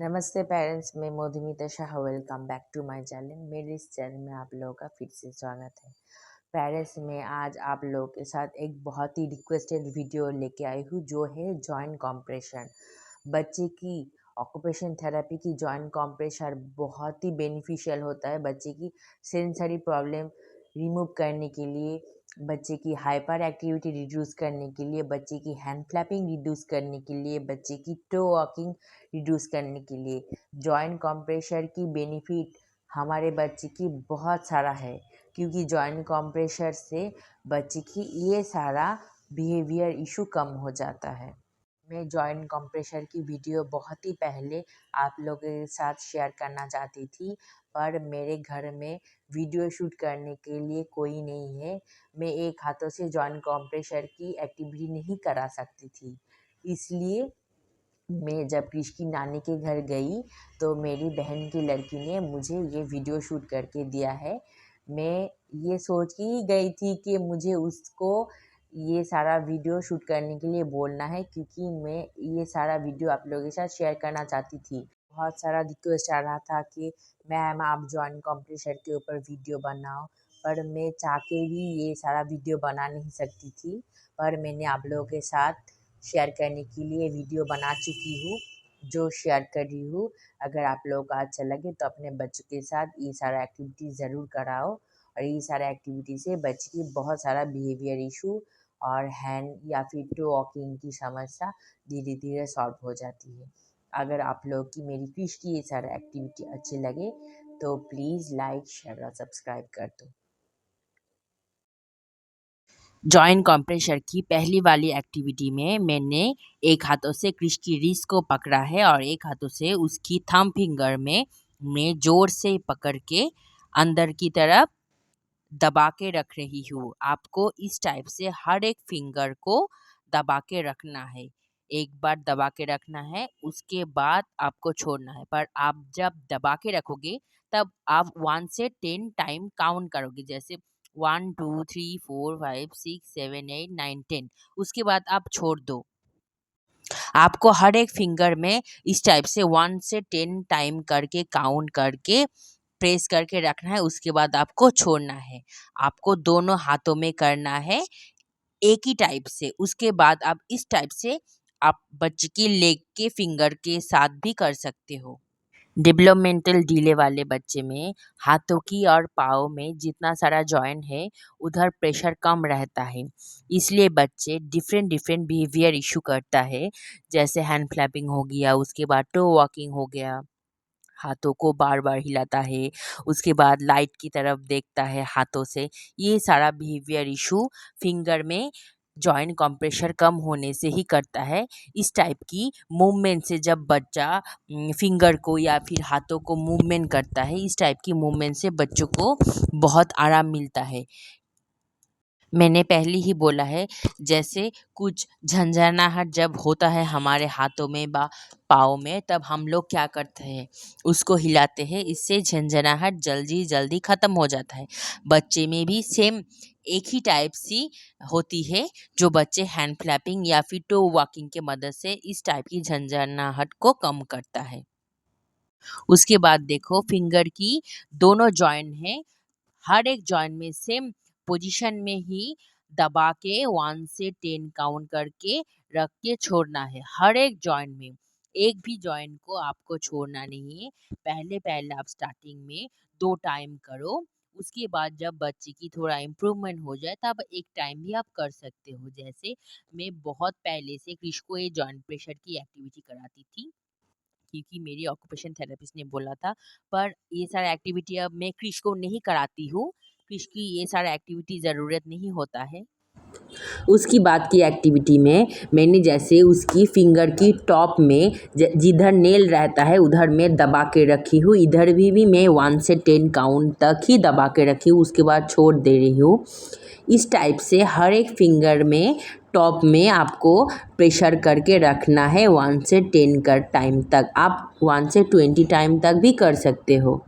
नमस्ते पेरेंट्स, मैं Madhumita Shah. Welcome back to my channel. मेरे इस चैनल में आप लोगों का फिर से स्वागत है। पेरेंट्स, मैं आज आप लोगों के साथ एक बहुत ही रिक्वेस्टेड वीडियो लेके आई हूँ, जो है जॉइंट कॉम्प्रेशन। बच्चे की ऑक्यूपेशन थेरेपी की जॉइंट कॉम्प्रेशन बहुत ही बेनिफिशियल होता है बच्चे की सेंसरी प्रॉब्लम रिमूव करने के लिए, बच्चे की हाइपर एक्टिविटी रिड्यूस करने के लिए, बच्चे की हैंड फ्लैपिंग रिड्यूस करने के लिए, बच्चे की टो वॉकिंग रिड्यूस करने के लिए। जॉइंट कंप्रेशर की बेनिफिट हमारे बच्चे की बहुत सारा है, क्योंकि जॉइंट कंप्रेशर से बच्चे की ये सारा बिहेवियर इशू कम हो जाता है। मैं जॉइंट कंप्रेशर की वीडियो बहुत ही पहले आप लोगों के साथ शेयर करना चाहती थी, पर मेरे घर में वीडियो शूट करने के लिए कोई नहीं है। मैं एक हाथों से जॉइंट कंप्रेशर की एक्टिविटी नहीं करा सकती थी, इसलिए मैं जब कृष की नानी के घर गई तो मेरी बहन की लड़की ने मुझे ये वीडियो शूट करके दिया है। मैं ये सोच के ही गई थी कि मुझे उसको ये सारा वीडियो शूट करने के लिए बोलना है, क्योंकि मैं ये सारा वीडियो आप लोगों के साथ शेयर करना चाहती थी। बहुत सारा रिक्वेस्ट आ रहा था कि मैम आप जॉइंट कॉम्प्रेशर के ऊपर वीडियो बनाओ, पर मैं चाह के भी ये सारा वीडियो बना नहीं सकती थी। पर मैंने आप लोगों के साथ शेयर करने के लिए वीडियो बना चुकी हूँ, जो शेयर कर रही हूँ। अगर आप लोगों को अच्छा लगे तो अपने बच्चों के साथ ये सारा एक्टिविटी ज़रूर कराओ, और ये सारा एक्टिविटी से बच्चे की बहुत सारा बिहेवियर इशू और हैंड या फिर टो वॉकिंग की समस्या धीरे धीरे सॉल्व हो जाती है। अगर आप लोग की मेरी फिश की ये सारा एक्टिविटी अच्छे लगे तो प्लीज़ लाइक शेयर और सब्सक्राइब कर दो। जॉइंट कंप्रेशर की पहली वाली एक्टिविटी में मैंने एक हाथों से क्रिश की रिस्ट को पकड़ा है और एक हाथों से उसकी थंब फिंगर में मैं जोर से पकड़ के अंदर की तरफ दबा के रख रही हूँ। आपको इस टाइप से हर एक फिंगर को दबा के रखना है। एक बार दबा के रखना है, उसके बाद आपको छोड़ना है। पर आप जब दबा के रखोगे तब आप 1 से 10 टाइम काउंट करोगे, जैसे 1 2 3 4 5 6 7 8 9 10। उसके बाद आप छोड़ दो। आपको हर एक फिंगर में इस टाइप से 1 से 10 टाइम करके काउंट करके प्रेस करके रखना है। उसके बाद आपको छोड़ना है। आपको दोनों हाथों में करना है एक ही टाइप से। उसके बाद आप इस टाइप से आप बच्चे की लेग के फिंगर के साथ भी कर सकते हो। डेवलपमेंटल डिले वाले बच्चे में हाथों की और पाँव में जितना सारा जॉइंट है उधर प्रेशर कम रहता है, इसलिए बच्चे डिफरेंट डिफरेंट बिहेवियर इशू करता है, जैसे हैंड फ्लैपिंग हो गया, उसके बाद टो वॉकिंग हो गया, हाथों को बार बार हिलाता है, उसके बाद लाइट की तरफ देखता है हाथों से। ये सारा बिहेवियर इशू फिंगर में जॉइंट कंप्रेशर कम होने से ही करता है। इस टाइप की मूवमेंट से जब बच्चा फिंगर को या फिर हाथों को मूवमेंट करता है, इस टाइप की मूवमेंट से बच्चों को बहुत आराम मिलता है। मैंने पहले ही बोला है, जैसे कुछ झंझनाहट जब होता है हमारे हाथों में बा पाँव में, तब हम लोग क्या करते हैं, उसको हिलाते हैं। इससे झंझनाहट जल्दी जल्दी ख़त्म हो जाता है। बच्चे में भी सेम एक ही टाइप सी होती है, जो बच्चे हैंड फ्लैपिंग या फिर टो वॉकिंग के मदद से इस टाइप की झंझनाहट को कम करता है। उसके बाद देखो, फिंगर की दोनों जॉइंट हैं, हर एक जॉइंट में सेम पोजीशन में ही दबा के 1 से 10 काउंट करके रख के छोड़ना है। हर एक जॉइंट में एक भी जॉइंट को आपको छोड़ना नहीं है। पहले पहले आप स्टार्टिंग में 2 टाइम करो, उसके बाद जब बच्चे की थोड़ा इम्प्रूवमेंट हो जाए तब एक टाइम भी आप कर सकते हो। जैसे मैं बहुत पहले से कृष को ये जॉइंट प्रेशर की एक्टिविटी कराती थी, क्योंकि मेरी ऑक्यूपेशन थेरेपिस्ट ने बोला था। पर ये सारा एक्टिविटी अब मैं क्रिश को नहीं कराती हूँ। क्रिश की ये सारा एक्टिविटी ज़रूरत नहीं होता है। उसकी बाद की एक्टिविटी में मैंने जैसे उसकी फिंगर की टॉप में जिधर नेल रहता है उधर मैं दबा के रखी हूँ। इधर भी मैं 1 से 10 काउंट तक ही दबा के रखी हूँ, उसके बाद छोड़ दे रही हूँ। इस टाइप से हर एक फिंगर में टॉप में आपको प्रेशर करके रखना है 1 से 10 का टाइम तक। आप 1 से 20 टाइम तक भी कर सकते हो।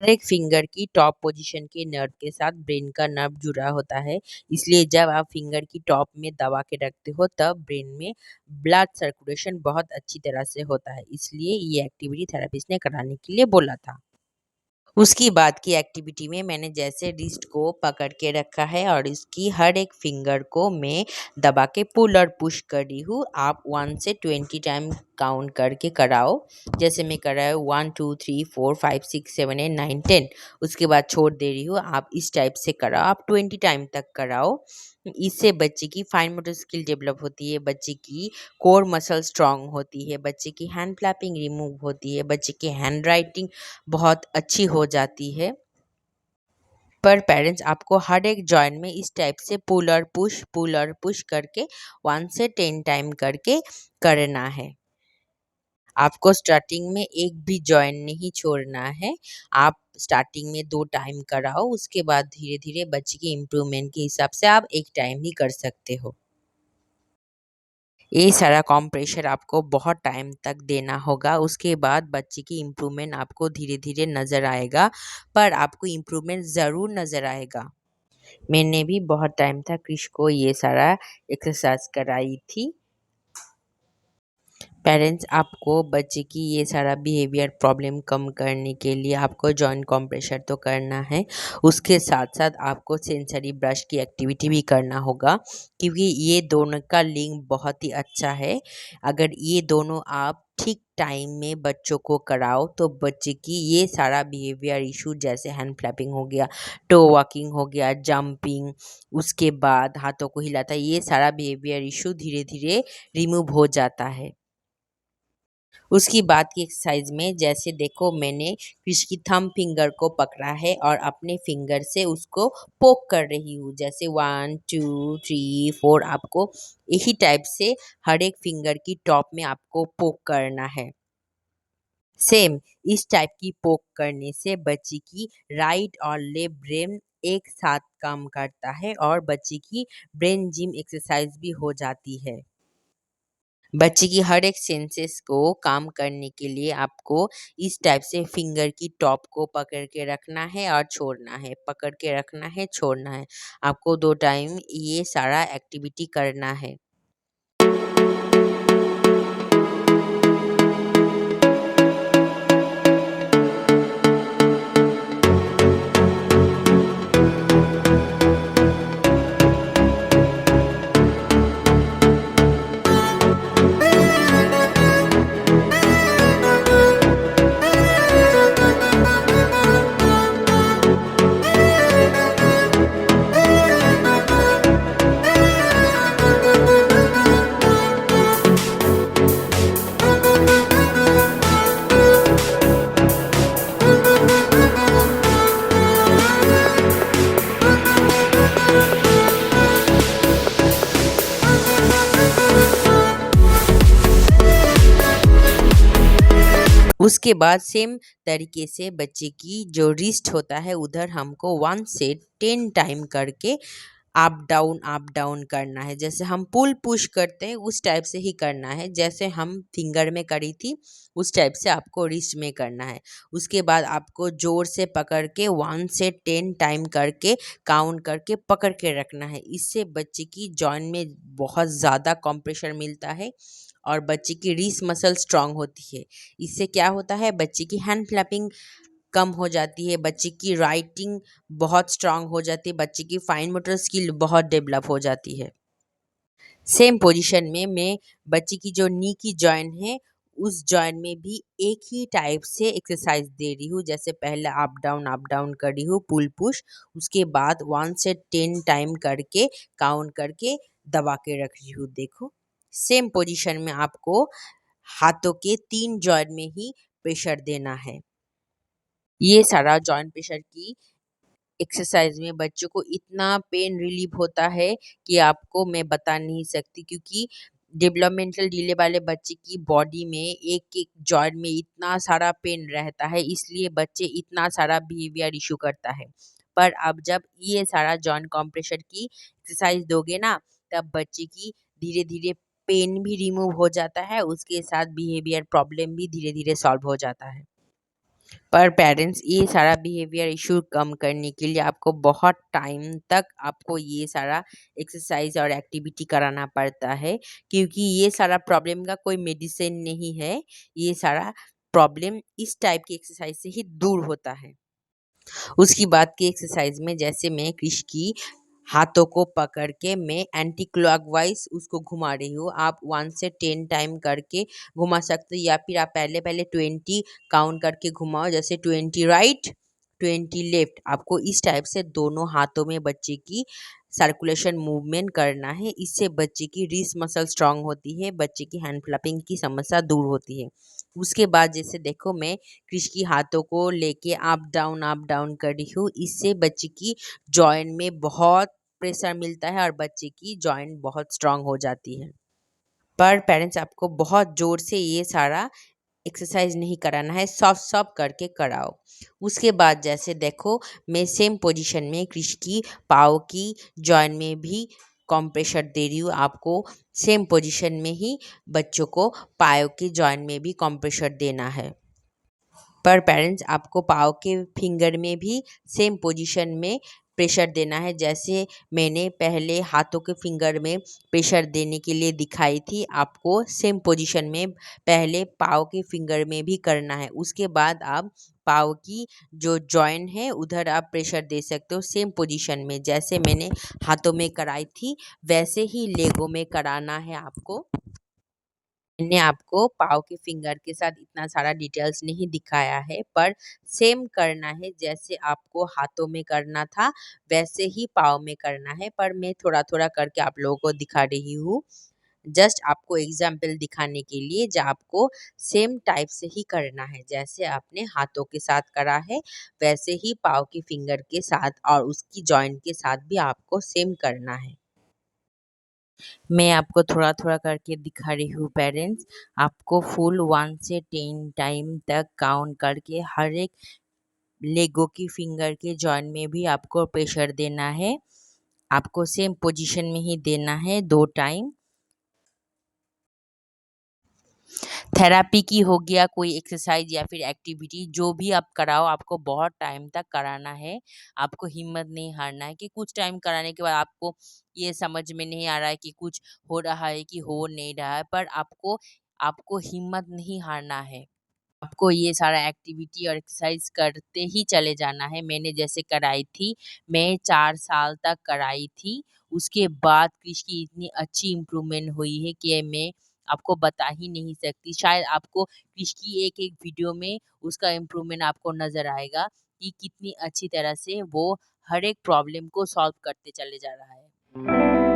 हर एक फिंगर की टॉप पोजीशन के नर्व के साथ ब्रेन का नर्व जुड़ा होता है। इसलिए जब आप फिंगर की टॉप में दबा के रखते हो तब ब्रेन में ब्लड सर्कुलेशन बहुत अच्छी तरह से होता है। इसलिए ये एक्टिविटी थेरेपिस्ट ने कराने के लिए बोला था। उसकी बाद की एक्टिविटी में मैंने जैसे रिस्ट को पकड़ के रखा है और इसकी हर एक फिंगर को मैं दबा के पुल और पुश कर रही हूँ। आप 1 से 20 टाइम काउंट करके कराओ। जैसे मैं कर रहा हूँ 1 2 3 4 5 6 7 8 9 10। उसके बाद छोड़ दे रही हूँ। आप इस टाइप से कराओ। आप 20 टाइम तक कराओ। इससे बच्चे की फाइन मोटर स्किल डेवलप होती है, बच्चे की कोर मसल स्ट्रांग होती है, बच्चे की हैंड फ्लैपिंग रिमूव होती है, बच्चे की हैंड राइटिंग बहुत अच्छी हो जाती है। पर पेरेंट्स आपको हर एक जॉइंट में इस टाइप से पुल और पुश करके 1 से 10 टाइम करके करना है। आपको स्टार्टिंग में एक भी जॉइंट नहीं छोड़ना है। आप स्टार्टिंग में 2 टाइम कराओ, उसके बाद धीरे-धीरे बच्चे की इम्प्रूवमेंट के हिसाब से आप 1 टाइम ही कर सकते हो। ये सारा कंप्रेशर आपको बहुत टाइम तक देना होगा। उसके बाद बच्चे की इम्प्रूवमेंट आपको धीरे-धीरे नज़र आएगा, पर आपको इम्प्रूवमेंट ज़रूर नज़र आएगा। मैंने भी बहुत टाइम तक क्रिश को ये सारा एक्सरसाइज कराई थी। पेरेंट्स आपको बच्चे की ये सारा बिहेवियर प्रॉब्लम कम करने के लिए आपको जॉइंट कंप्रेशर तो करना है, उसके साथ-साथ आपको सेंसरी ब्रश की एक्टिविटी भी करना होगा, क्योंकि ये दोनों का लिंक बहुत ही अच्छा है। अगर ये दोनों आप ठीक टाइम में बच्चों को कराओ तो बच्चे की ये सारा बिहेवियर इशू जैसे हैंड फ्लैपिंग हो गया, टो वॉकिंग हो गया, जंपिंग, उसके बाद हाथों को हिलाता है, ये सारा बिहेवियर इशू धीरे-धीरे रिमूव हो जाता है। उसकी बाद की एक्सरसाइज में जैसे देखो मैंने फिश की थंब फिंगर को पकड़ा है और अपने फिंगर से उसको पोक कर रही हूँ। जैसे 1 2 3 4 आपको यही टाइप से हर एक फिंगर की टॉप में आपको पोक करना है। सेम इस टाइप की पोक करने से बच्चे की राइट और लेफ्ट ब्रेन एक साथ काम करता है और बच्चे की ब्रेन जिम एक्सरसाइज भी हो जाती है। बच्चे की हर एक सेंसेस को काम करने के लिए आपको इस टाइप से फिंगर की टॉप को पकड़ के रखना है और छोड़ना है, पकड़ के रखना है, छोड़ना है। आपको 2 टाइम ये सारा एक्टिविटी करना है। उसके बाद सेम तरीके से बच्चे की जो रिस्ट होता है उधर हमको 1 से 10 टाइम करके अप डाउन करना है। जैसे हम पुल पुश करते हैं उस टाइप से ही करना है। जैसे हम फिंगर में करी थी उस टाइप से आपको रिस्ट में करना है। उसके बाद आपको ज़ोर से पकड़ के 1 से 10 टाइम करके काउंट करके पकड़ के रखना है। इससे बच्चे की जॉइंट में बहुत ज़्यादा कंप्रेशर मिलता है और बच्चे की रिस्ट मसल स्ट्रांग होती है। इससे क्या होता है बच्चे की हैंड फ्लैपिंग कम हो जाती है, बच्चे की राइटिंग बहुत स्ट्रांग हो जाती है, बच्चे की फाइन मोटर स्किल बहुत डेवलप हो जाती है। सेम पोजीशन में मैं बच्चे की जो नी की जॉइंट है उस जॉइंट में भी एक ही टाइप से एक्सरसाइज दे रही हूँ। जैसे पहले अप डाउन कर रही हूँ पुल पुश, उसके बाद 1 से 10 टाइम करके काउंट करके दबा के रख रही हूँ। देखो सेम पोजीशन में आपको हाथों के 3 जॉइंट में ही प्रेशर देना है। ये सारा जॉइंट प्रेशर की एक्सरसाइज में बच्चों को इतना पेन रिलीफ होता है कि आपको मैं बता नहीं सकती, क्योंकि डेवलपमेंटल डिले वाले बच्चे की बॉडी में एक-एक जॉइंट में इतना सारा पेन रहता है, इसलिए बच्चे इतना सारा बिहेवियर इश्यू करता है। पर अब जब ये सारा जॉइंट कंप्रेशर की एक्सरसाइज दोगे ना, तब बच्चे की धीरे-धीरे पेन भी रिमूव हो जाता है, उसके साथ बिहेवियर प्रॉब्लम भी धीरे-धीरे सॉल्व हो जाता है। पर पेरेंट्स ये सारा बिहेवियर इशू कम करने के लिए आपको बहुत टाइम तक आपको ये सारा एक्सरसाइज और एक्टिविटी कराना पड़ता है, क्योंकि ये सारा प्रॉब्लम का कोई मेडिसिन नहीं है। ये सारा प्रॉब्लम इस टाइप की एक्सरसाइज से ही दूर होता है। उसकी बाद की एक्सरसाइज में जैसे मैं कृष की हाथों को पकड़ के मैं एंटी क्लॉकवाइज उसको घुमा रही हूँ। आप 1 से 10 टाइम करके घुमा सकते हो, या फिर आप पहले 20 काउंट करके घुमाओ, जैसे 20 राइट 20 लेफ्ट। आपको इस टाइप से दोनों हाथों में बच्चे की सर्कुलेशन मूवमेंट करना है। इससे बच्चे की रिस्ट मसल स्ट्रांग होती है, बच्चे की हैंड फ्लैपिंग की समस्या दूर होती है। उसके बाद जैसे देखो मैं कृष की हाथों को लेके अप डाउन कर रही हूँ। इससे बच्चे की जॉइंट में बहुत प्रेशर मिलता है और बच्चे की जॉइंट बहुत स्ट्रांग हो जाती है। पर पेरेंट्स आपको बहुत ज़ोर से ये सारा एक्सरसाइज नहीं कराना है, सॉफ्ट सॉफ्ट करके कराओ। उसके बाद जैसे देखो मैं सेम पोजीशन में कृष की पाँव की जॉइंट में भी कम प्रेशर दे रही हूँ। आपको सेम पोजीशन में ही बच्चों को पाँव की जॉइंट में भी कम प्रेशर देना है। पर पेरेंट्स आपको पाँव के फिंगर में भी सेम पोजीशन में प्रेशर देना है। जैसे मैंने पहले हाथों के फिंगर में प्रेशर देने के लिए दिखाई थी, आपको सेम पोजीशन में पहले पाँव के फिंगर में भी करना है। उसके बाद आप पाँव की जो जॉइंट है उधर आप प्रेशर दे सकते हो सेम पोजीशन में। जैसे मैंने हाथों में कराई थी वैसे ही लेगों में कराना है आपको। मैंने आपको पाव के फिंगर के साथ इतना सारा डिटेल्स नहीं दिखाया है, पर सेम करना है। जैसे आपको हाथों में करना था वैसे ही पाव में करना है, पर मैं थोड़ा-थोड़ा करके आप लोगों को दिखा रही हूँ। जस्ट आपको एग्ज़ाम्पल दिखाने के लिए, जो आपको सेम टाइप से ही करना है। जैसे आपने हाथों के साथ करा है वैसे ही पाव के फिंगर के साथ और उसकी जॉइंट के साथ भी आपको सेम करना है। मैं आपको थोड़ा-थोड़ा करके दिखा रही हूँ पेरेंट्स। आपको फुल 1 से 10 टाइम तक काउंट करके हर एक लेगों की फिंगर के जॉइंट में भी आपको प्रेशर देना है। आपको सेम पोजीशन में ही देना है 2 टाइम। थेरेपी की हो गया कोई एक्सरसाइज या फिर एक्टिविटी जो भी आप कराओ, आपको बहुत टाइम तक कराना है। आपको हिम्मत नहीं हारना है कि कुछ टाइम कराने के बाद आपको ये समझ में नहीं आ रहा है कि कुछ हो रहा है कि हो नहीं रहा है, पर आपको आपको हिम्मत नहीं हारना है। आपको ये सारा एक्टिविटी और एक्सरसाइज करते ही चले जाना है। मैंने जैसे कराई थी, मैं 4 साल तक कराई थी। उसके बाद कृष की इतनी अच्छी इम्प्रूवमेंट हुई है कि मैं आपको बता ही नहीं सकती। शायद आपको कृष की एक-एक वीडियो में उसका इम्प्रूवमेंट आपको नज़र आएगा कि कितनी अच्छी तरह से वो हर एक प्रॉब्लम को सॉल्व करते चले जा रहा है।